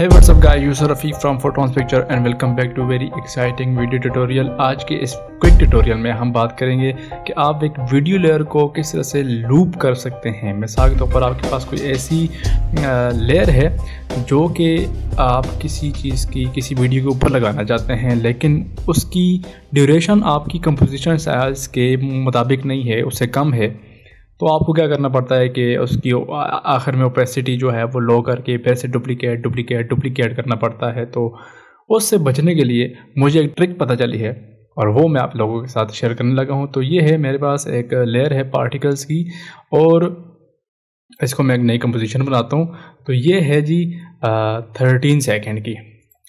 Hey what's up guys, यूसर Rafiq from photons picture and welcome back to very exciting video tutorial. आज के इस quick tutorial में हम बात करेंगे कि आप एक वीडियो लेयर को किस तरह से लूप कर सकते हैं। मिसाल के तौर पर आपके पास कोई ऐसी लेयर है जो कि आप किसी चीज़ की किसी वीडियो के ऊपर लगाना चाहते हैं, लेकिन उसकी ड्यूरेशन आपकी कंपोजिशन साइज के मुताबिक नहीं है, उससे कम है। तो आपको क्या करना पड़ता है कि उसकी आखिर में ओपेसिटी जो है वो लो करके फिर से डुप्लीकेट करना पड़ता है। तो उससे बचने के लिए मुझे एक ट्रिक पता चली है और वो मैं आप लोगों के साथ शेयर करने लगा हूँ। तो ये है, मेरे पास एक लेयर है पार्टिकल्स की और इसको मैं एक नई कंपोजिशन बनाता हूँ। तो ये है जी 13 सेकेंड की,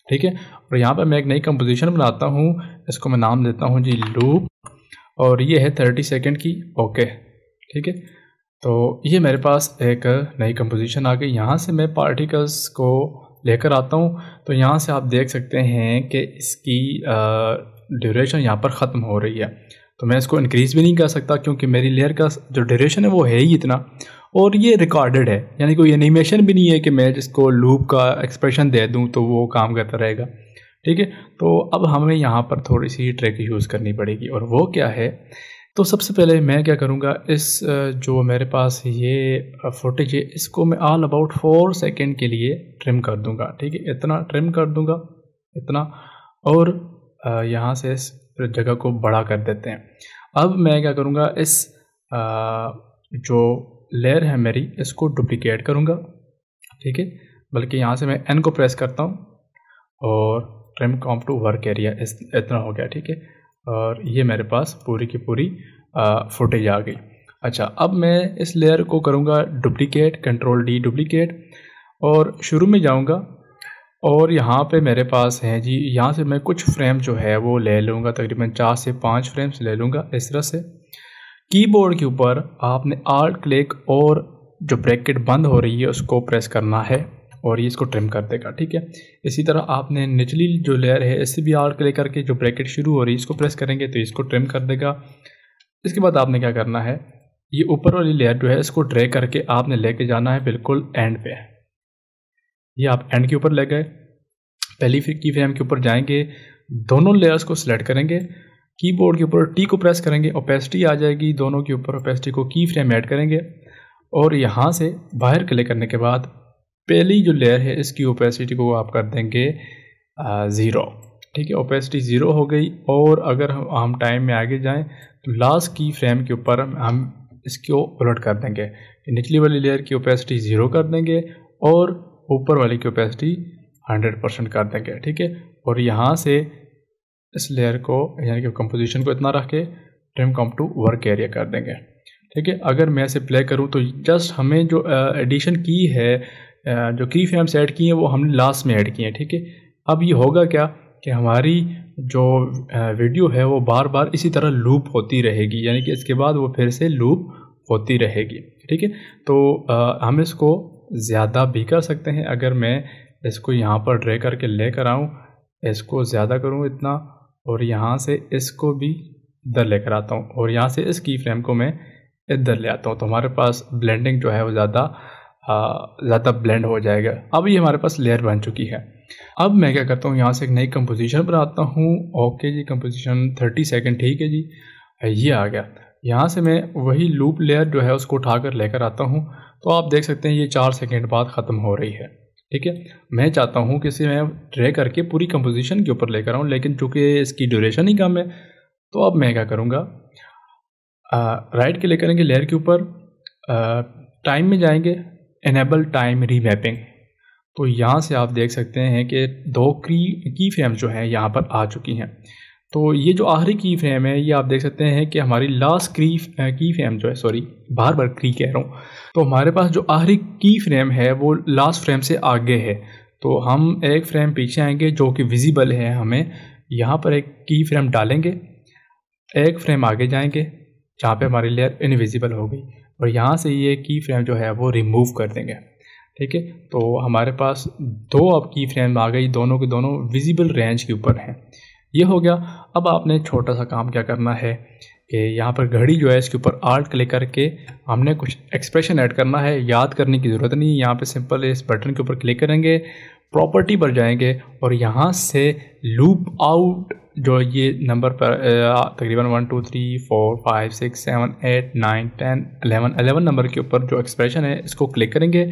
ठीक है। और यहाँ पर मैं एक नई कंपोजिशन बनाता हूँ, इसको मैं नाम देता हूँ जी लूप, और ये है 30 सेकेंड की। ओके, ठीक है। तो ये मेरे पास एक नई कंपोजिशन आ गई। यहाँ से मैं पार्टिकल्स को लेकर आता हूँ। तो यहाँ से आप देख सकते हैं कि इसकी ड्यूरेशन यहाँ पर ख़त्म हो रही है। तो मैं इसको इंक्रीज़ भी नहीं कर सकता क्योंकि मेरी लेयर का जो ड्यूरेशन है वो है ही इतना, और ये रिकॉर्डेड है, यानी कोई एनिमेशन भी नहीं है कि मैं जिसको लूप का एक्सप्रेशन दे दूँ तो वो काम करता रहेगा, ठीक है। तो अब हमें यहाँ पर थोड़ी सी ट्रिक यूज़ करनी पड़ेगी, और वो क्या है। तो सबसे पहले मैं क्या करूँगा, इस जो मेरे पास ये फुटेज है इसको मैं ऑल अबाउट 4 सेकेंड के लिए ट्रिम कर दूँगा, ठीक है। इतना ट्रिम कर दूँगा, इतना, और यहाँ से इस जगह को बड़ा कर देते हैं। अब मैं क्या करूँगा, इस जो लेयर है मेरी इसको डुप्लीकेट करूँगा, ठीक है। बल्कि यहाँ से मैं n को प्रेस करता हूँ और trim comp to work area, इतना हो गया, ठीक है। और ये मेरे पास पूरी की पूरी फुटेज आ गई। अच्छा, अब मैं इस लेयर को करूँगा डुप्लीकेट, कंट्रोल डी डुप्लीकेट, और शुरू में जाऊँगा और यहाँ पे मेरे पास है जी, यहाँ से मैं कुछ फ्रेम जो है वो ले लूँगा, तकरीबन 4 से 5 फ्रेम्स ले लूँगा इस तरह से। कीबोर्ड के ऊपर आपने आल्ट क्लिक और जो ब्रैकेट बंद हो रही है उसको प्रेस करना है और ये इसको ट्रिम कर देगा, ठीक है। इसी तरह आपने निचली जो लेयर है इससे भी आल्ट क्लिक करके जो ब्रैकेट शुरू हो रही है इसको प्रेस करेंगे तो इसको ट्रिम कर देगा। इसके बाद आपने क्या करना है, ये ऊपर वाली लेयर जो है इसको ड्रैग करके आपने लेके जाना है बिल्कुल एंड पे। ये आप एंड के ऊपर ले गए, पहली की फ्रेम के ऊपर जाएंगे, दोनों लेयर्स को सिलेक्ट करेंगे, कीबोर्ड के ऊपर टी को प्रेस करेंगे, ओपेसिटी आ जाएगी, दोनों के ऊपर ओपेसिटी को की फ्रेम ऐड करेंगे, और यहाँ से बाहर क्लिक करने के बाद पहली जो लेयर है इसकी ओपेसिटी को आप कर देंगे 0, ठीक है। ओपेसिटी 0 हो गई। और अगर हम टाइम में आगे जाएं तो लास्ट की फ्रेम के ऊपर हम इसको उलट कर देंगे, निचली वाली लेयर की ओपेसिटी 0 कर देंगे और ऊपर वाली की ओपेसिटी 100% कर देंगे, ठीक है। और यहाँ से इस लेयर को यानी कि कंपोजिशन को इतना रख के trim comp to work area कर देंगे, ठीक है। अगर मैं इसे प्ले करूँ तो जस्ट हमें जो एडिशन की है, जो की फ्रेम्स ऐड किए हैं वो हमने लास्ट में ऐड किए हैं, ठीक है। अब ये होगा क्या कि हमारी जो वीडियो है वो बार बार इसी तरह लूप होती रहेगी, यानी कि इसके बाद वो फिर से लूप होती रहेगी, ठीक है। तो हम इसको ज़्यादा भी कर सकते हैं। अगर मैं इसको यहाँ पर ड्रैग करके लेकर आऊँ, इसको ज़्यादा करूँ इतना, और यहाँ से इसको भी इधर लेकर आता हूँ, और यहाँ से इस की फ्रेम को मैं इधर ले आता हूँ, तो हमारे पास ब्लेंडिंग जो है वो ज़्यादा ब्लेंड हो जाएगा। अब ये हमारे पास लेयर बन चुकी है। अब मैं क्या करता हूँ, यहाँ से एक नई कंपोजिशन बनाता हूँ। ओके जी, कंपोजिशन 30 सेकेंड, ठीक है जी, ये आ गया। यहाँ से मैं वही लूप लेयर जो है उसको उठाकर लेकर आता हूँ। तो आप देख सकते हैं ये 4 सेकेंड बाद ख़त्म हो रही है, ठीक है। मैं चाहता हूँ कि इसे मैं ड्रैग करके पूरी कंपोजिशन के ऊपर लेकर आऊँ, लेकिन चूँकि इसकी ड्यूरेशन ही कम है तो अब मैं क्या करूँगा, राइट क्लिक करेंगे लेयर के ऊपर, टाइम में जाएंगे, इनेबल टाइम रीमैपिंग। तो यहाँ से आप देख सकते हैं कि 2 की फ्रेम जो हैं यहाँ पर आ चुकी हैं। तो ये जो आखिरी की फ्रेम है ये आप देख सकते हैं कि हमारी लास्ट की फ्रेम जो है, सॉरी बार बार की कह रहा हूँ, तो हमारे पास जो आखिरी की फ्रेम है वो लास्ट फ्रेम से आगे है। तो हम एक फ्रेम पीछे आएंगे जो कि विजिबल है, हमें यहाँ पर एक की फ्रेम डालेंगे, एक फ्रेम आगे जाएंगे जहाँ पे हमारी लेयर इनविजिबल हो गई, और यहाँ से ये की फ्रेम जो है वो रिमूव कर देंगे, ठीक है। तो हमारे पास 2 अब की फ्रेम आ गई, दोनों के दोनों विजिबल रेंज के ऊपर हैं। ये हो गया। अब आपने छोटा सा काम क्या करना है कि यहाँ पर घड़ी जो है इसके ऊपर आल्ट क्लिक करके हमने कुछ एक्सप्रेशन ऐड करना है। याद करने की ज़रूरत नहीं है, यहाँ पे सिंपल इस बटन के ऊपर क्लिक करेंगे, प्रॉपर्टी पर जाएंगे और यहाँ से लूप आउट जो ये नंबर पर तकरीबन 1 2 3 4 5 6 7 8 9 10 11 नंबर के ऊपर जो एक्सप्रेशन है इसको क्लिक करेंगे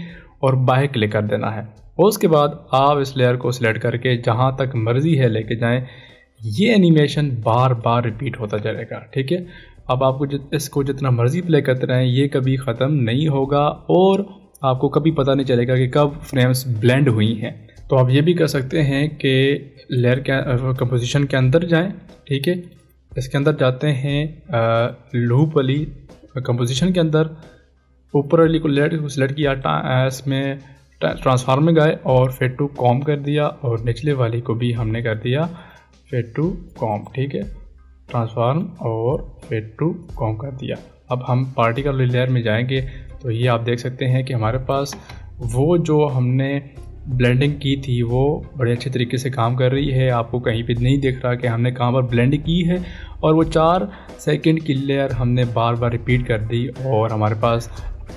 और बाय क्लिक कर देना है। और उसके बाद आप इस लेयर को सिलेक्ट करके जहाँ तक मर्ज़ी है लेके जाएं। ये एनिमेशन बार बार रिपीट होता चलेगा, ठीक है। अब आपको इसको जितना मर्ज़ी प्ले करते रहें ये कभी ख़त्म नहीं होगा और आपको कभी पता नहीं चलेगा कि कब फ्रेम्स ब्लेंड हुई हैं। तो आप ये भी कर सकते हैं कि लेयर के कंपोजिशन के अंदर जाएं, ठीक है। इसके अंदर जाते हैं लूप वाली कंपोजिशन के अंदर, ऊपर वाली को लेयर को सिलेक्ट किया, इसमें ट्रांसफॉर्म में गए और फेड टू कॉम कर दिया और निचले वाली को भी हमने कर दिया फेड टू कॉम, ठीक है। ट्रांसफॉर्म और फेड टू कॉम कर दिया। अब हम पार्टिकल लेयर में जाएंगे तो ये आप देख सकते हैं कि हमारे पास वो जो हमने ब्लेंडिंग की थी वो बड़े अच्छे तरीके से काम कर रही है। आपको कहीं पे नहीं दिख रहा कि हमने कहाँ पर ब्लेंड की है और वो 4 सेकंड की लेयर हमने बार बार रिपीट कर दी और हमारे पास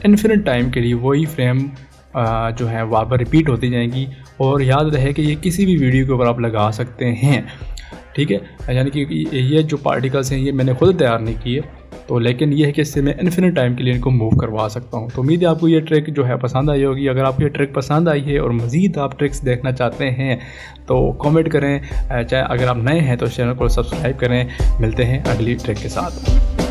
इन्फिनिट टाइम के लिए वही फ्रेम जो है बार बार रिपीट होती जाएंगी। और याद रहे कि ये किसी भी वीडियो के ऊपर आप लगा सकते हैं, ठीक है। यानी कि ये जो पार्टिकल्स हैं ये मैंने खुद तैयार नहीं किए, तो लेकिन ये है कि इससे मैं इन्फिनिट टाइम के लिए इनको मूव करवा सकता हूँ। तो उम्मीद है आपको ये ट्रिक जो है पसंद आई होगी। अगर आपको ये ट्रिक पसंद आई है और मज़ीद आप ट्रिक्स देखना चाहते हैं तो कमेंट करें, चाहे अगर आप नए हैं तो चैनल को सब्सक्राइब करें। मिलते हैं अगली ट्रिक के साथ।